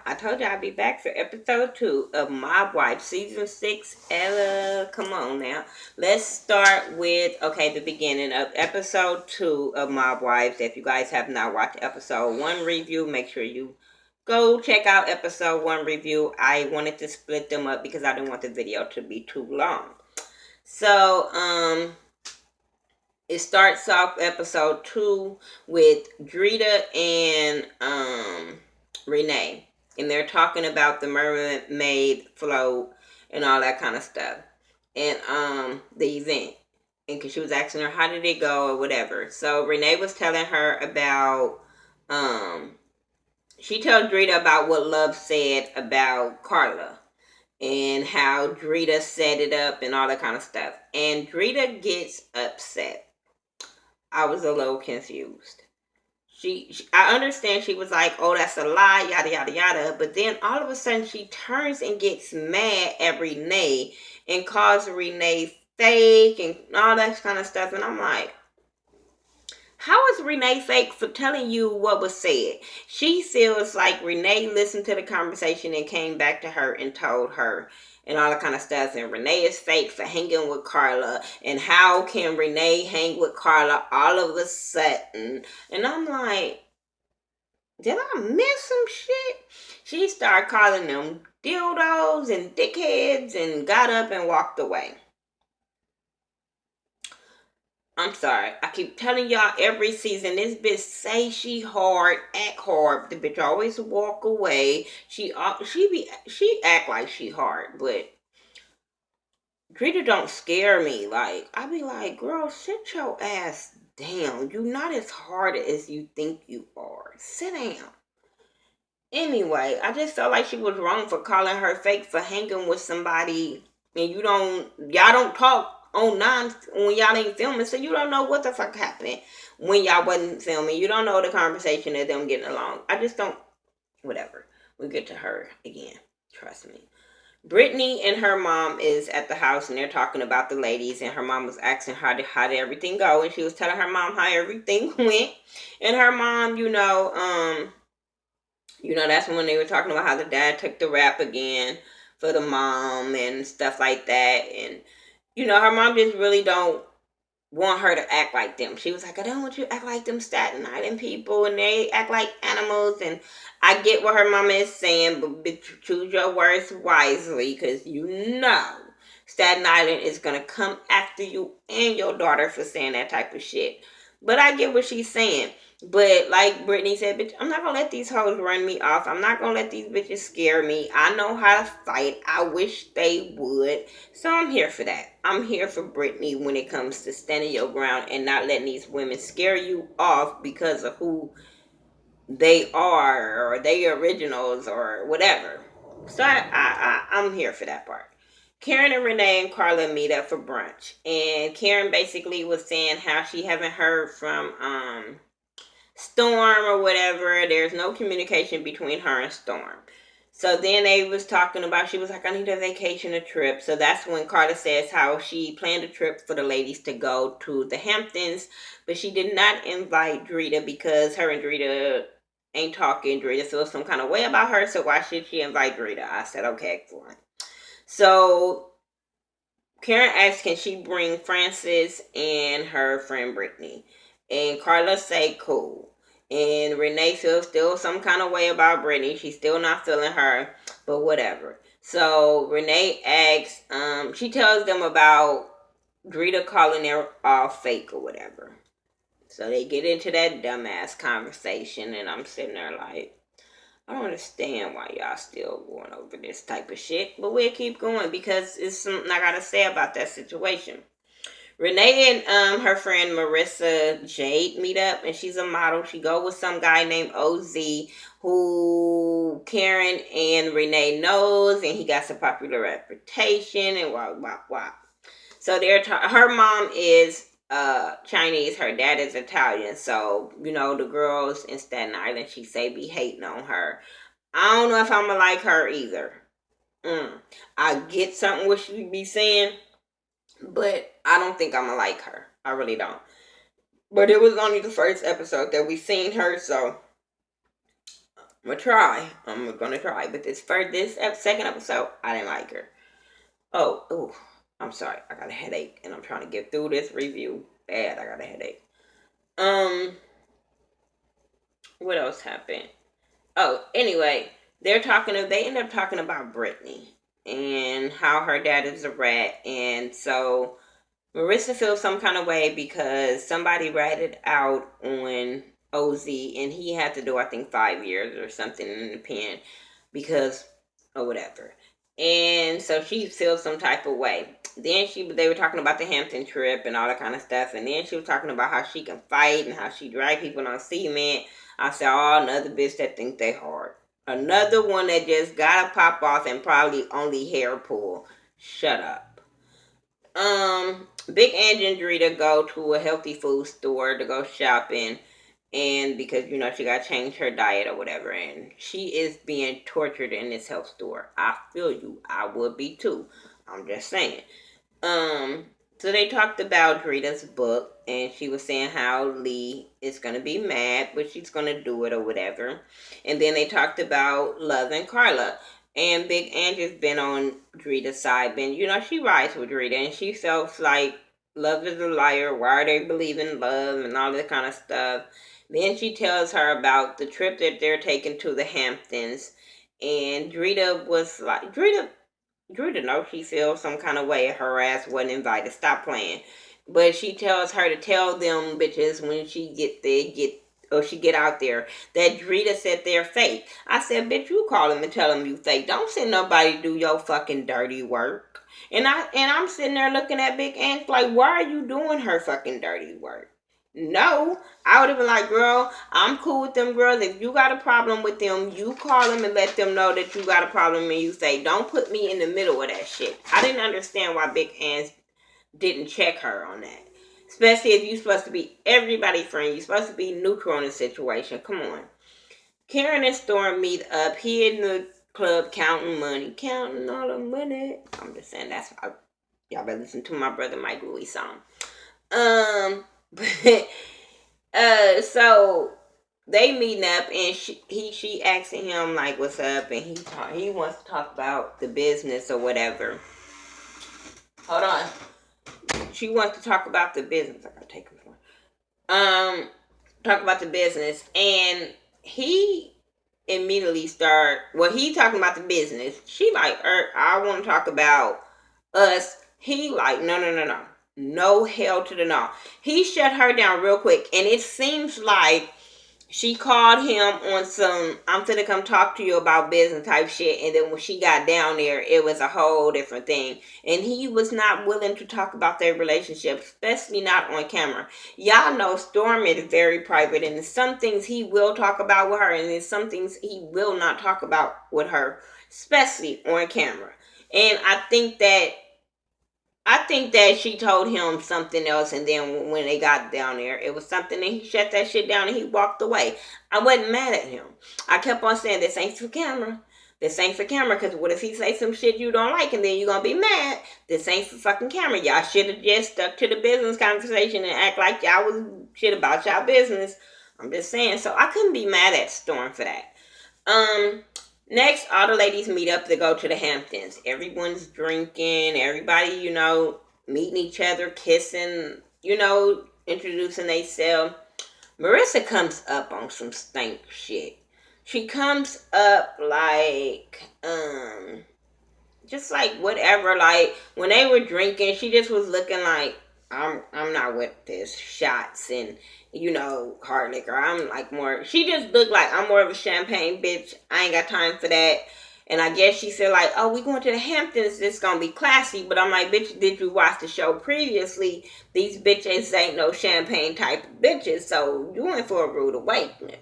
I told you I'd be back for episode 2 of Mob Wife season 6. Ella, come on now. Let's start with, the beginning of episode 2 of Mob Wives. If you guys have not watched episode 1 review, make sure you go check out episode 1 review. I wanted to split them up because I didn't want the video to be too long. So, it starts off episode 2 with Drita and Renee, and they're talking about the mermaid float and all that kind of stuff, and the event, and because she was asking her how did it go or whatever. So Renee was telling her about she told Drita about what Love said about Carla and how Drita set it up and all that kind of stuff, and Drita gets upset. I was a little confused. I understand she was like, oh, that's a lie, yada, yada, yada. But then all of a sudden she turns and gets mad at Renee and calls Renee fake and all that kind of stuff. And I'm like, how is Renee fake for telling you what was said? She feels like Renee listened to the conversation and came back to her and told her and all that kind of stuff. And Renee is fake for hanging with Carla. And how can Renee hang with Carla all of a sudden? And I'm like, did I miss some shit? She started calling them dildos and dickheads and got up and walked away. I'm sorry. I keep telling y'all every season, this bitch say she hard, act hard. The bitch always walk away. She act like she hard, but Drita don't scare me. Like, I be like, girl, sit your ass down. You not as hard as you think you are. Sit down. Anyway, I just felt like she was wrong for calling her fake for hanging with somebody, and y'all don't talk on when y'all ain't filming, so you don't know what the fuck happened when y'all wasn't filming. You don't know the conversation of them getting along. I just don't. Whatever. We'll get to her again. Trust me. Brittany and her mom is at the house and they're talking about the ladies, and her mom was asking how did everything go, and she was telling her mom how everything went, and her mom, that's when they were talking about how the dad took the rap again for the mom and stuff like that. And, her mom just really don't want her to act like them. She was like, I don't want you to act like them Staten Island people and they act like animals. And I get what her mama is saying, but choose your words wisely, because Staten Island is going to come after you and your daughter for saying that type of shit. But I get what she's saying. But like Brittany said, bitch, I'm not gonna let these hoes run me off. I'm not gonna let these bitches scare me. I know how to fight. I wish they would. So I'm here for that. I'm here for Brittany when it comes to standing your ground and not letting these women scare you off because of who they are or they originals or whatever. So I'm here for that part. Karen and Renee and Carla meet up for brunch, and Karen basically was saying how she haven't heard from Storm or whatever. There's no communication between her and Storm. So then they was talking about, she was like, I need a vacation, a trip. So that's when Carla says how she planned a trip for the ladies to go to the Hamptons, but she did not invite Drita because her and Drita ain't talking. Drita feels some kind of way about her, so why should she invite Drita? I said, okay, fine. So Karen asked, can she bring Francis and her friend Brittany? And Carla say, cool. And Renee feels still some kind of way about Brittany. She's still not feeling her, but whatever. So Renee asks, she tells them about Drita calling her all fake or whatever. So they get into that dumbass conversation, and I'm sitting there like, I don't understand why y'all still going over this type of shit, but we'll keep going because it's something I gotta say about that situation. Renee and her friend Marissa Jade meet up, and she's a model. She go with some guy named OZ who Karen and Renee knows, and he got some popular reputation and wah. So her mom is Chinese, her dad is Italian. So, the girls in Staten Island, she say, be hating on her. I don't know if I'm gonna like her either. I get something what she be saying, but I don't think I'm gonna like her. I really don't. But it was only the first episode that we seen her, so I'm gonna try. I'm gonna try. But second episode, I didn't like her. Oh, I'm sorry. I got a headache, and I'm trying to get through this review. Bad. I got a headache. Um, what else happened? Oh, anyway, they end up talking about Brittany and how her dad is a rat, and so Marissa feels some kind of way because somebody ratted out on OZ, and he had to do, I think, 5 years or something in the pen because or whatever. And so she feels some type of way. Then they were talking about the Hampton trip and all that kind of stuff, and then she was talking about how she can fight and how she drag people on cement. I said, oh, another bitch that think they hard. Another one that just gotta pop off and probably only hair pull. Shut up. Big Ang and Drita go to a healthy food store to go shopping, and because she got to change her diet or whatever, and she is being tortured in this health store. I feel you. I would be too. I'm just saying. Um, so they talked about Drita's book, and she was saying how Lee is gonna be mad, but she's gonna do it or whatever. And then they talked about Love and Carla. And Big Angie's been on Drita's side, she rides with Drita, and she feels like Love is a liar. Why are they believing love and all that kind of stuff? Then she tells her about the trip that they're taking to the Hamptons, and Drita was like, Drita knows she feels some kind of way her ass wasn't invited. Stop playing. But she tells her to tell them bitches when she get out there that Drita said they're fake. I said, bitch, you call them and tell them you fake. Don't send nobody to do your fucking dirty work. And I'm sitting there looking at Big Ant like, why are you doing her fucking dirty work? No, I would have been like, girl, I'm cool with them girls. If you got a problem with them, you call them and let them know that you got a problem, and you say, don't put me in the middle of that shit. I didn't understand why Big Ants didn't check her on that. Especially if you're supposed to be everybody's friend. You're supposed to be neutral in the situation. Come on. Karen and Storm meet up. He in the club counting money. Counting all the money. I'm just saying, y'all better listen to my brother Mike Louis song. But so they meeting up, and she asking him like, "What's up?" And he wants to talk about the business or whatever. Hold on. She wants to talk about the business. I gotta take her phone. Talk about the business, and he immediately he talking about the business. She like, I want to talk about us. He like, no. No, hell to the no. He shut her down real quick, and it seems like she called him on some I'm finna come talk to you about business type shit, and then when she got down there, it was a whole different thing. And he was not willing to talk about their relationship, especially not on camera. Y'all know Storm is very private, and there's some things he will talk about with her, and there's some things he will not talk about with her, especially on camera. And I think that she told him something else, and then when they got down there, it was something, and he shut that shit down and he walked away. I wasn't mad at him. I kept on saying, this ain't for camera. This ain't for camera, because what if he say some shit you don't like and then you're going to be mad? This ain't for fucking camera. Y'all should have just stuck to the business conversation and act like y'all was shit about y'all business. I'm just saying. So I couldn't be mad at Storm for that. Next, all the ladies meet up to go to the Hamptons. Everyone's drinking. Everybody, meeting each other, kissing, introducing themselves. Marissa comes up on some stank shit. She comes up like, just like whatever. Like when they were drinking, she just was looking like, I'm not with this shots and hard liquor. I'm like more. She just looked like I'm more of a champagne bitch. I ain't got time for that. And I guess she said like, oh, we going to the Hamptons. It's gonna be classy. But I'm like, bitch, did you watch the show previously? These bitches ain't no champagne type of bitches. So you went for a rude awakening.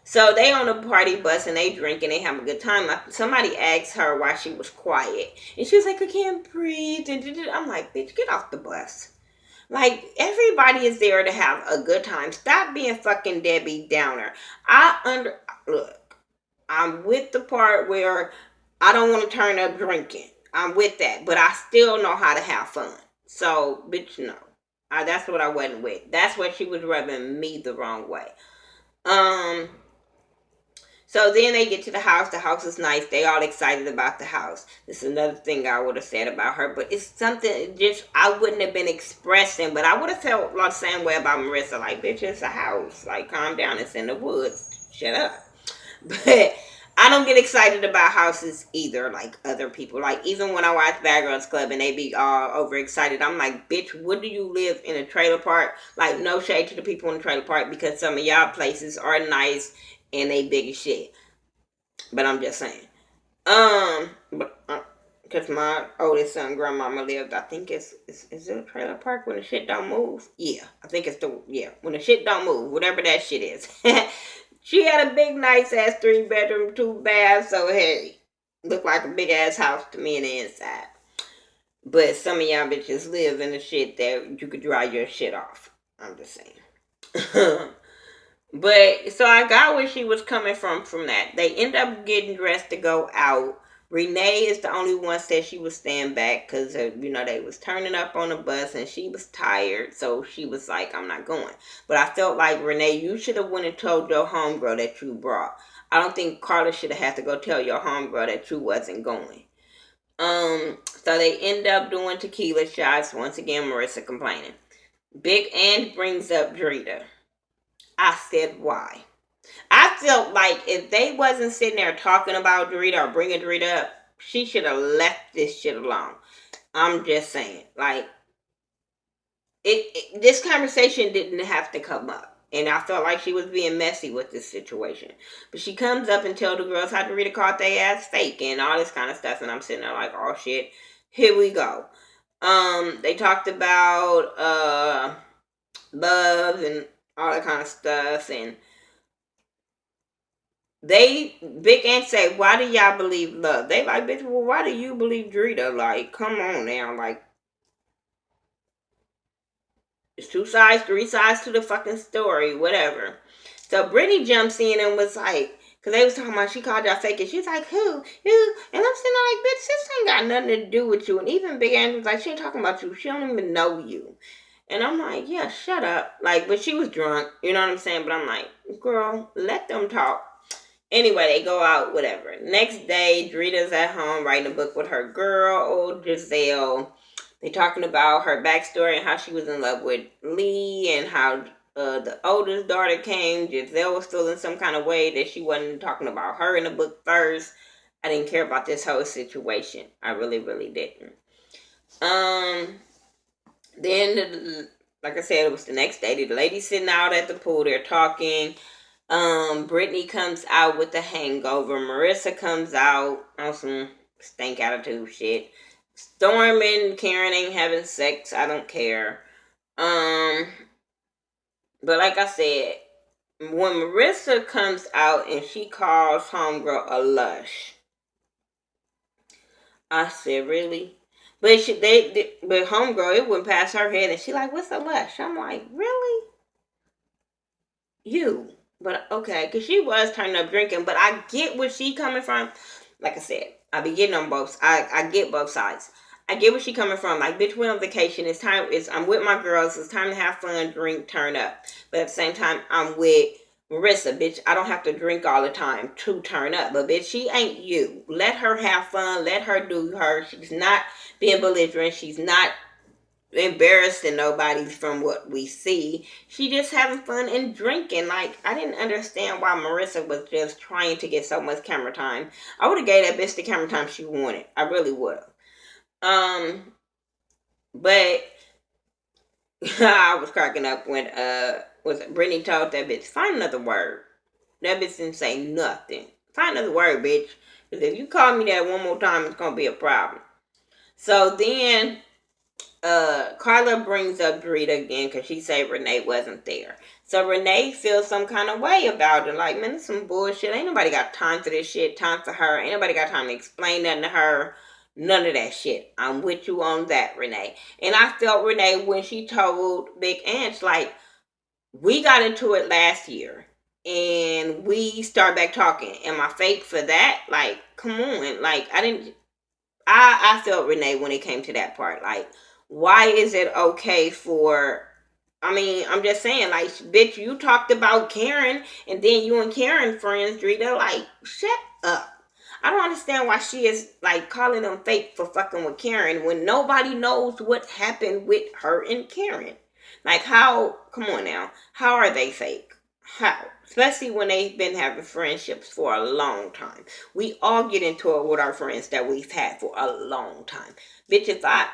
So they on a party bus and they drink and they have a good time. Somebody asked her why she was quiet. And she was like, I can't breathe. I'm like, bitch, get off the bus. Like, everybody is there to have a good time. Stop being fucking Debbie Downer. Look, I'm with the part where I don't want to turn up drinking. I'm with that. But I still know how to have fun. So, bitch, no. That's what I wasn't with. That's where she was rubbing me the wrong way. So then they get to the house. The house is nice. They all excited about the house. This is another thing I would have said about her, but it's something just I wouldn't have been expressing, but I would have felt like the same way about Marissa. Like, bitch, it's a house. Like, calm down. It's in the woods. Shut up. But I don't get excited about houses either, like other people. Like, even when I watch Bad Girls Club and they be all overexcited, I'm like, bitch, what do you live in a trailer park? Like, no shade to the people in the trailer park because some of y'all places are nice and they big as shit. But I'm just saying. But because my oldest son grandmama lived, I think is it a trailer park when the shit don't move? Yeah, I think it's when the shit don't move, whatever that shit is. She had a big, nice ass 3-bedroom, 2 bath, so hey, looked like a big ass house to me on the inside. But some of y'all bitches live in the shit that you could dry your shit off. I'm just saying. But so I got where she was coming from that. They end up getting dressed to go out. Renee is the only one said she was staying back because they was turning up on the bus and she was tired, so she was like, "I'm not going." But I felt like Renee, you should have went and told your homegirl that you brought. I don't think Carla should have had to go tell your homegirl that you wasn't going. So they end up doing tequila shots. Once again, Marissa complaining. Big Ann brings up Drita. I said, why? I felt like if they wasn't sitting there talking about Drita or bringing Drita up, she should have left this shit alone. I'm just saying, like, this conversation didn't have to come up. And I felt like she was being messy with this situation. But she comes up and tells the girls how Drita called their ass fake and all this kind of stuff. And I'm sitting there like, oh shit, here we go. They talked about love and all that kind of stuff. And Big Ant say, why do y'all believe love? They like, bitch, well, why do you believe Drita? Like, come on now. Like, it's 2 sides, 3 sides to the fucking story, whatever. So Brittany jumps in and was like, because they was talking about she called y'all fake, and she's like, who? And I'm sitting there like, bitch, this ain't got nothing to do with you. And even Big Ant was like, she ain't talking about you. She don't even know you. And I'm like, yeah, shut up. Like, but she was drunk, you know what I'm saying? But I'm like, girl, let them talk. Anyway, they go out, whatever. Next day, Drita's at home writing a book with her girl, old Giselle. They talking about her backstory and how she was in love with Lee and how the oldest daughter came. Giselle was feeling some kind of way that she wasn't talking about her in the book first. I didn't care about this whole situation. I really, really didn't. Then, like I said, it was the next day. The ladies sitting out at the pool. They're talking. Brittany comes out with the hangover. Marissa comes out on some stank attitude shit. Storm and Karen ain't having sex. I don't care. But like I said, when Marissa comes out and she calls homegirl a lush, I said, really? But but homegirl, it went past her head, and she like, what's a lush? I'm like, really? You? But okay, because she was turning up drinking, but I get where she coming from. Like I said, I be getting on both. I get both sides. I get where she coming from. Like, bitch, we're on vacation. I'm with my girls. It's time to have fun, drink, turn up. But at the same time, I'm with Marissa, bitch. I don't have to drink all the time to turn up. But bitch, she ain't you. Let her have fun. Let her do her. She's not being belligerent. She's not embarrassing nobody from what we see. She just having fun and drinking. Like, I didn't understand why Marissa was just trying to get so much camera time. I would have gave that bitch the camera time she wanted. I really would have. But I was cracking up when Brittany told that bitch, find another word. That bitch didn't say nothing. Find another word, bitch. Because if you call me that one more time, it's gonna be a problem. So then Carla brings up Drita again because she said Renee wasn't there. So Renee feels some kind of way about it. Like, man, it's some bullshit. Ain't nobody got time for this shit. Time for her. Ain't nobody got time to explain nothing to her. None of that shit. I'm with you on that, Renee. And I felt Renee when she told Big Ant, like, we got into it last year. And we start back talking. Am I fake for that? Like, come on. Like, I felt Renee when it came to that part. Like, why is it okay for I mean, I'm just saying, like, bitch, you talked about Karen, and then you and Karen friends, Drita, like, shut up. I don't understand why she is, like, calling them fake for fucking with Karen when nobody knows what happened with her and Karen. Like, how, come on now, how are they fake? How? Especially when they've been having friendships for a long time. We all get into it with our friends that we've had for a long time. Bitch, if I,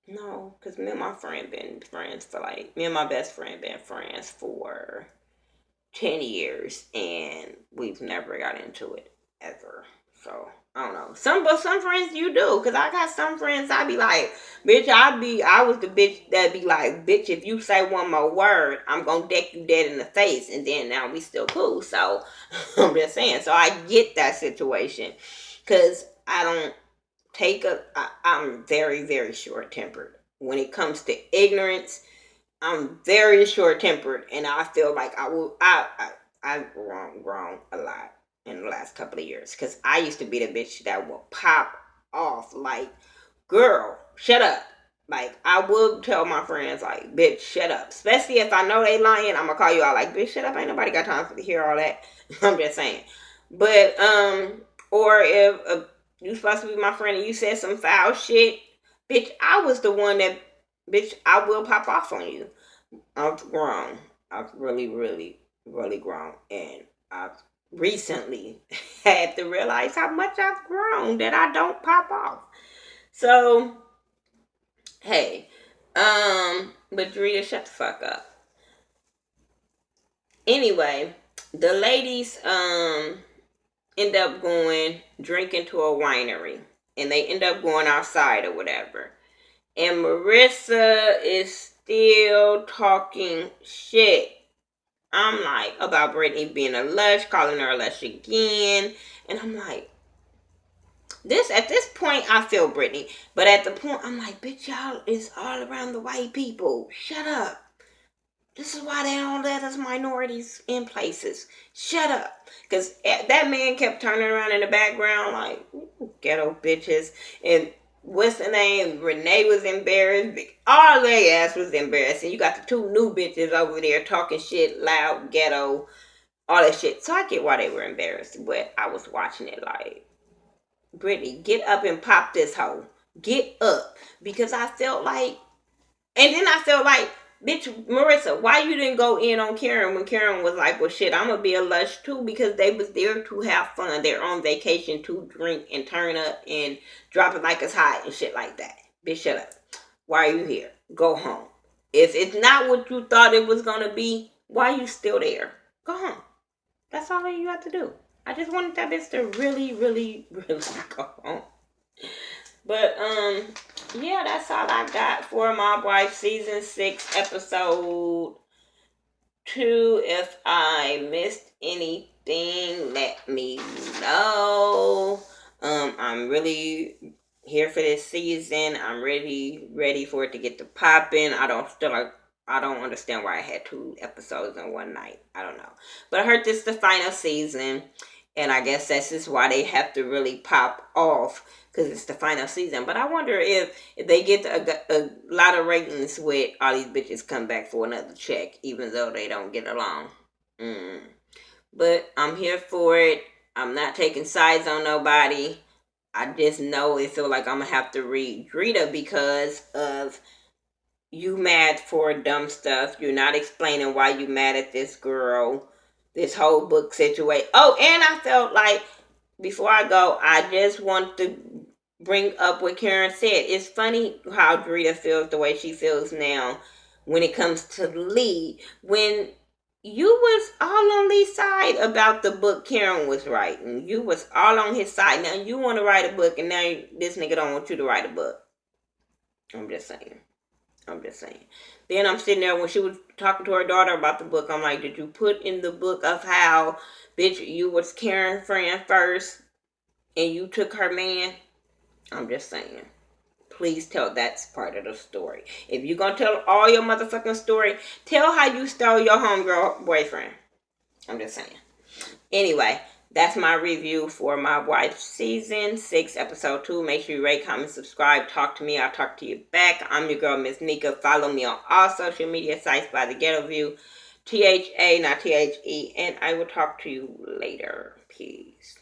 no, because me and my friend been friends for like, me and my best friend been friends for 10 years and we've never got into it ever. So, I don't know. But some friends you do, because I got some friends I be like, bitch, I was the bitch that be like, bitch, if you say one more word, I'm going to deck you dead in the face. And then now we still cool. So, I'm just saying. So, I get that situation because I don't I'm very, very short tempered. When it comes to ignorance, I'm very short tempered, and I feel like I've grown a lot in the last couple of years because I used to be the bitch that will pop off like, girl, shut up. Like, I would tell my friends, like, bitch, shut up. Especially if I know they lying, I'm gonna call you out like, bitch, shut up. Ain't nobody got time to hear all that. I'm just saying. But, or if you supposed to be my friend and you said some foul shit, bitch, I was the one that, bitch, I will pop off on you. I've grown. I've really, really, really grown. And I've recently had to realize how much I've grown that I don't pop off. So, hey, but Drita, shut the fuck up. Anyway, the ladies, end up going drinking to a winery. And they end up going outside or whatever. And Marissa is still talking shit. I'm like, about Brittany being a lush, calling her a lush again. And I'm like, at this point, I feel Brittany. But at the point, I'm like, bitch, y'all is all around the white people. Shut up. This is why they don't let us minorities in places. Shut up. Because that man kept turning around in the background like, ghetto bitches. And what's the name? Renee was embarrassed. All their ass was embarrassed. And you got the two new bitches over there talking shit, loud, ghetto, all that shit. So I get why they were embarrassed. But I was watching it like, Brittany, get up and pop this hoe. Get up. Because I felt like, and then I felt like, bitch, Marissa, why you didn't go in on Karen when Karen was like, well, shit, I'm going to be a lush too, because they was there to have fun. They're on vacation to drink and turn up and drop it like it's hot and shit like that. Bitch, shut up. Why are you here? Go home. If it's not what you thought it was going to be, why are you still there? Go home. That's all you have to do. I just wanted that bitch to really, really, really go home. But, yeah, that's all I got for Mob Wife Season 6, Episode 2. If I missed anything, let me know. I'm really here for this season. I'm really ready for it to get to popping. I don't understand why I had 2 episodes in one night. I don't know. But I heard this is the final season. And I guess that's just why they have to really pop off. Because it's the final season. But I wonder if they get a lot of ratings with all these bitches come back for another check. Even though they don't get along. But I'm here for it. I'm not taking sides on nobody. I just know it feel like I'm going to have to read Drita because of you mad for dumb stuff. You're not explaining why you mad at this girl. This whole book situation. Oh, and I felt like, before I go, I just want to bring up what Karen said. It's funny how Drita feels the way she feels now when it comes to Lee. When you was all on Lee's side about the book Karen was writing. You was all on his side. Now you want to write a book and now this nigga don't want you to write a book. I'm just saying. Then I'm sitting there when she was talking to her daughter about the book. I'm like, did you put in the book of how, bitch, you was Karen's friend first and you took her man? I'm just saying. Please tell that's part of the story. If you're going to tell all your motherfucking story, tell how you stole your homegirl boyfriend. I'm just saying. Anyway, That's my review for My Wife Season 6, Episode 2. Make sure you rate, comment, subscribe. Talk to me. I'll talk to you back. I'm your girl, Miss Nika. Follow me on all social media sites by The Ghetto View. THA, not THE. And I will talk to you later. Peace.